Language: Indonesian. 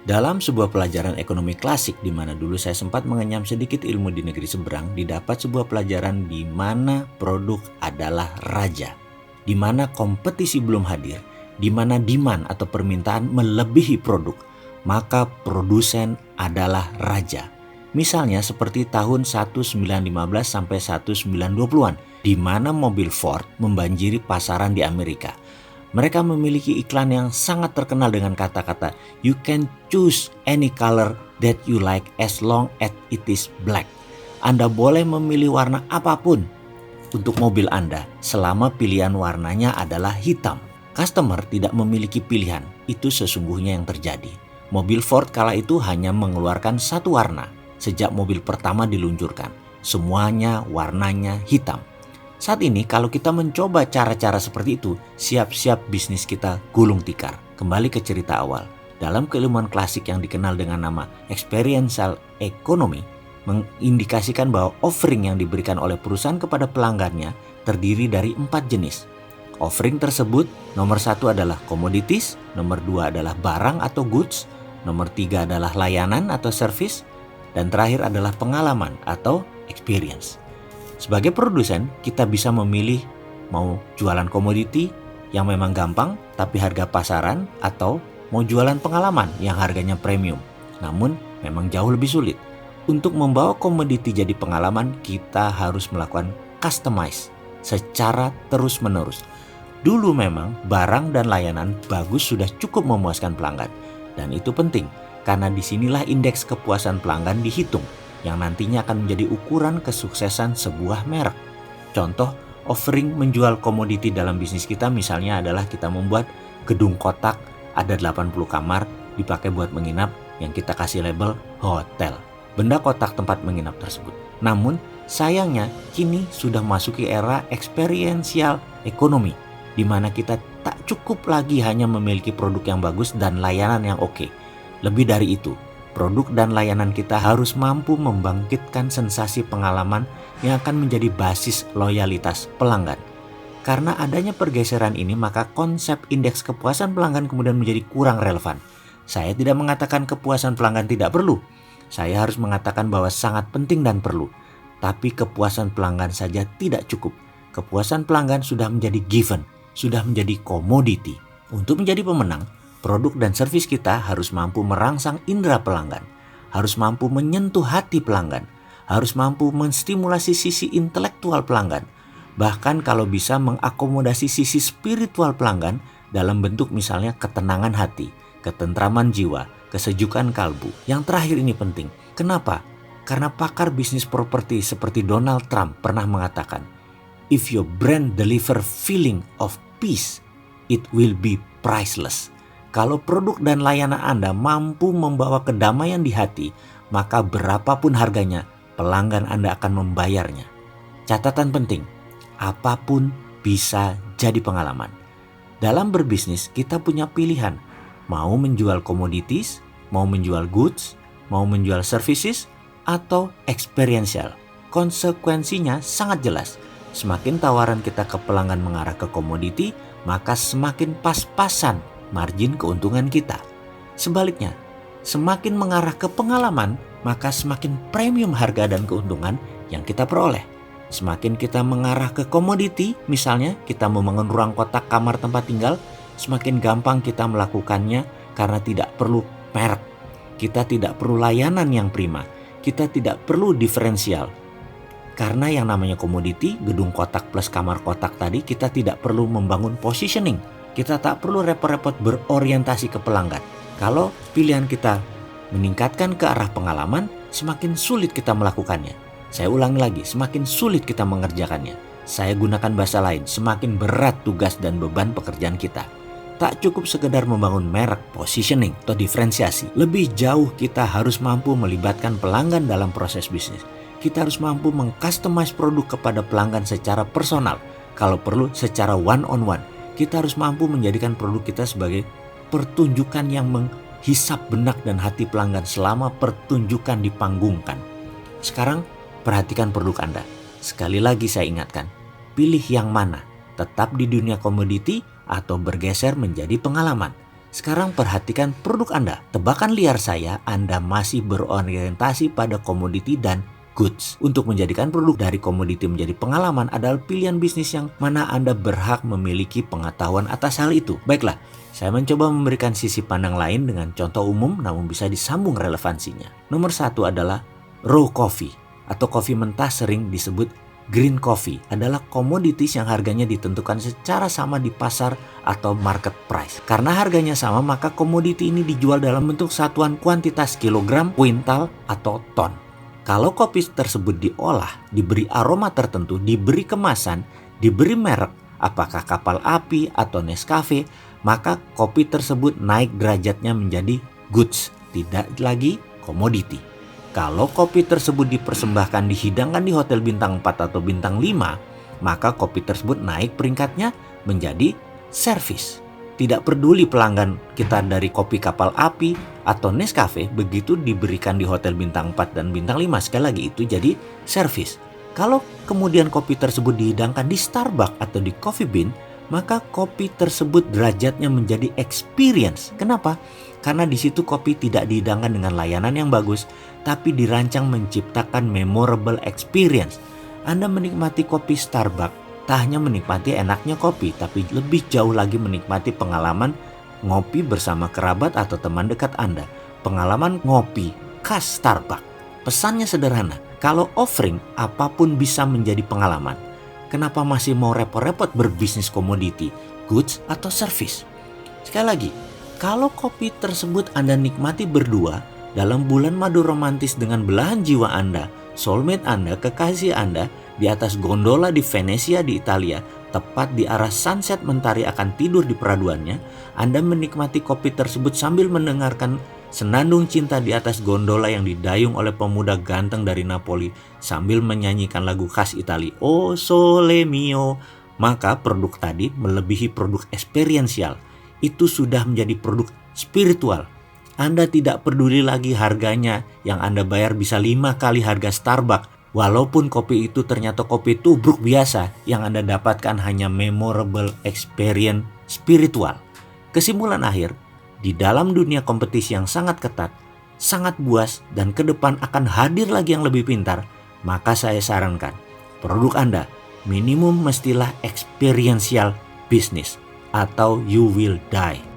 Dalam sebuah pelajaran ekonomi klasik di mana dulu saya sempat mengenyam sedikit ilmu di negeri seberang, didapat sebuah pelajaran di mana produk adalah raja, di mana kompetisi belum hadir, di mana demand atau permintaan melebihi produk, maka produsen adalah raja. Misalnya seperti tahun 1915 sampai 1920-an, di mana mobil Ford membanjiri pasaran di Amerika. Mereka memiliki iklan yang sangat terkenal dengan kata-kata, "You can choose any color that you like as long as it is black." Anda boleh memilih warna apapun untuk mobil Anda selama pilihan warnanya adalah hitam. Customer tidak memiliki pilihan, itu sesungguhnya yang terjadi. Mobil Ford kala itu hanya mengeluarkan satu warna sejak mobil pertama diluncurkan. Semuanya warnanya hitam. Saat ini kalau kita mencoba cara-cara seperti itu, siap-siap bisnis kita gulung tikar. Kembali ke cerita awal. Dalam keilmuan klasik yang dikenal dengan nama experiential economy, mengindikasikan bahwa offering yang diberikan oleh perusahaan kepada pelanggannya terdiri dari 4 jenis. Offering tersebut nomor 1 adalah commodities, nomor 2 adalah barang atau goods, nomor 3 adalah layanan atau service, dan terakhir adalah pengalaman atau experience. Sebagai produsen, kita bisa memilih mau jualan komoditi yang memang gampang tapi harga pasaran, atau mau jualan pengalaman yang harganya premium namun memang jauh lebih sulit. Untuk membawa komoditi jadi pengalaman, kita harus melakukan customize secara terus-menerus. Dulu memang barang dan layanan bagus sudah cukup memuaskan pelanggan, dan itu penting karena disinilah indeks kepuasan pelanggan dihitung, yang nantinya akan menjadi ukuran kesuksesan sebuah merek. Contoh, offering menjual komoditi dalam bisnis kita misalnya adalah kita membuat gedung kotak, ada 80 kamar, dipakai buat menginap, yang kita kasih label hotel. Benda kotak tempat menginap tersebut. Namun, sayangnya kini sudah masuki era experiential economy, di mana kita tak cukup lagi hanya memiliki produk yang bagus dan layanan yang oke. Lebih dari itu, produk dan layanan kita harus mampu membangkitkan sensasi pengalaman yang akan menjadi basis loyalitas pelanggan. Karena adanya pergeseran ini, maka konsep indeks kepuasan pelanggan kemudian menjadi kurang relevan. Saya tidak mengatakan kepuasan pelanggan tidak perlu. Saya harus mengatakan bahwa sangat penting dan perlu. Tapi kepuasan pelanggan saja tidak cukup. Kepuasan pelanggan sudah menjadi given, sudah menjadi komoditi. Untuk menjadi pemenang, produk dan servis kita harus mampu merangsang indera pelanggan, harus mampu menyentuh hati pelanggan, harus mampu menstimulasi sisi intelektual pelanggan, bahkan kalau bisa mengakomodasi sisi spiritual pelanggan dalam bentuk misalnya ketenangan hati, ketentraman jiwa, kesejukan kalbu. Yang terakhir ini penting. Kenapa? Karena pakar bisnis properti seperti Donald Trump pernah mengatakan, "If your brand deliver feeling of peace, it will be priceless." Kalau produk dan layanan Anda mampu membawa kedamaian di hati, maka berapapun harganya, pelanggan Anda akan membayarnya. Catatan penting, apapun bisa jadi pengalaman. Dalam berbisnis, kita punya pilihan, mau menjual commodities, mau menjual goods, mau menjual services, atau experiential. Konsekuensinya sangat jelas. Semakin tawaran kita ke pelanggan mengarah ke komoditi, maka semakin pas-pasan margin keuntungan kita. Sebaliknya, semakin mengarah ke pengalaman, maka semakin premium harga dan keuntungan yang kita peroleh. Semakin kita mengarah ke komoditi, misalnya kita membangun ruang kotak kamar tempat tinggal, semakin gampang kita melakukannya karena tidak perlu merek. Kita tidak perlu layanan yang prima. Kita tidak perlu diferensial. Karena yang namanya komoditi, gedung kotak plus kamar kotak tadi, kita tidak perlu membangun positioning. Kita tak perlu repot-repot berorientasi ke pelanggan. Kalau pilihan kita meningkatkan ke arah pengalaman, semakin sulit kita melakukannya. Saya ulangi lagi, semakin sulit kita mengerjakannya. Saya gunakan bahasa lain, semakin berat tugas dan beban pekerjaan kita. Tak cukup sekedar membangun merek, positioning, atau diferensiasi. Lebih jauh kita harus mampu melibatkan pelanggan dalam proses bisnis. Kita harus mampu mengcustomize produk kepada pelanggan secara personal. Kalau perlu secara one-on-one. Kita harus mampu menjadikan produk kita sebagai pertunjukan yang menghisap benak dan hati pelanggan selama pertunjukan dipanggungkan. Sekarang perhatikan produk Anda. Sekali lagi saya ingatkan, pilih yang mana, tetap di dunia komoditi atau bergeser menjadi pengalaman. Sekarang perhatikan produk Anda. Tebakan liar saya, Anda masih berorientasi pada komoditi dan goods. Untuk menjadikan produk dari komoditi menjadi pengalaman adalah pilihan bisnis yang mana Anda berhak memiliki pengetahuan atas hal itu. Baiklah, saya mencoba memberikan sisi pandang lain dengan contoh umum namun bisa disambung relevansinya. Nomor 1 adalah raw coffee atau kopi mentah, sering disebut green coffee, adalah komoditis yang harganya ditentukan secara sama di pasar atau market price. Karena harganya sama, maka komoditi ini dijual dalam bentuk satuan kuantitas kilogram, kuintal, atau ton. Kalau kopi tersebut diolah, diberi aroma tertentu, diberi kemasan, diberi merek, apakah kapal api atau Nescafe, maka kopi tersebut naik derajatnya menjadi goods, tidak lagi komoditi. Kalau kopi tersebut dipersembahkan dihidangkan di hotel bintang 4 atau bintang 5, maka kopi tersebut naik peringkatnya menjadi service. Tidak peduli pelanggan kita dari kopi kapal api atau Nescafe, begitu diberikan di hotel bintang 4 dan bintang 5, sekali lagi itu jadi service. Kalau kemudian kopi tersebut dihidangkan di Starbucks atau di Coffee Bean, maka kopi tersebut derajatnya menjadi experience. Kenapa? Karena di situ kopi tidak dihidangkan dengan layanan yang bagus, tapi dirancang menciptakan memorable experience. Anda menikmati kopi Starbucks, tak hanya menikmati enaknya kopi, tapi lebih jauh lagi menikmati pengalaman ngopi bersama kerabat atau teman dekat Anda. Pengalaman ngopi khas Starbucks. Pesannya sederhana, kalau offering apapun bisa menjadi pengalaman. Kenapa masih mau repot-repot berbisnis komoditi, goods atau service? Sekali lagi, kalau kopi tersebut Anda nikmati berdua dalam bulan madu romantis dengan belahan jiwa Anda, soulmate Anda, kekasih Anda, di atas gondola di Venesia di Italia, tepat di arah sunset mentari akan tidur di peraduannya, Anda menikmati kopi tersebut sambil mendengarkan senandung cinta di atas gondola yang didayung oleh pemuda ganteng dari Napoli sambil menyanyikan lagu khas Italia, O Sole Mio, maka produk tadi melebihi produk experiential. Itu sudah menjadi produk spiritual. Anda tidak peduli lagi harganya, yang Anda bayar bisa 5 kali harga Starbucks. Walaupun kopi itu ternyata kopi tubruk biasa, yang Anda dapatkan hanya memorable experience spiritual. Kesimpulan akhir, di dalam dunia kompetisi yang sangat ketat, sangat buas, dan ke depan akan hadir lagi yang lebih pintar, maka saya sarankan, produk Anda minimum mestilah experiential business, atau you will die.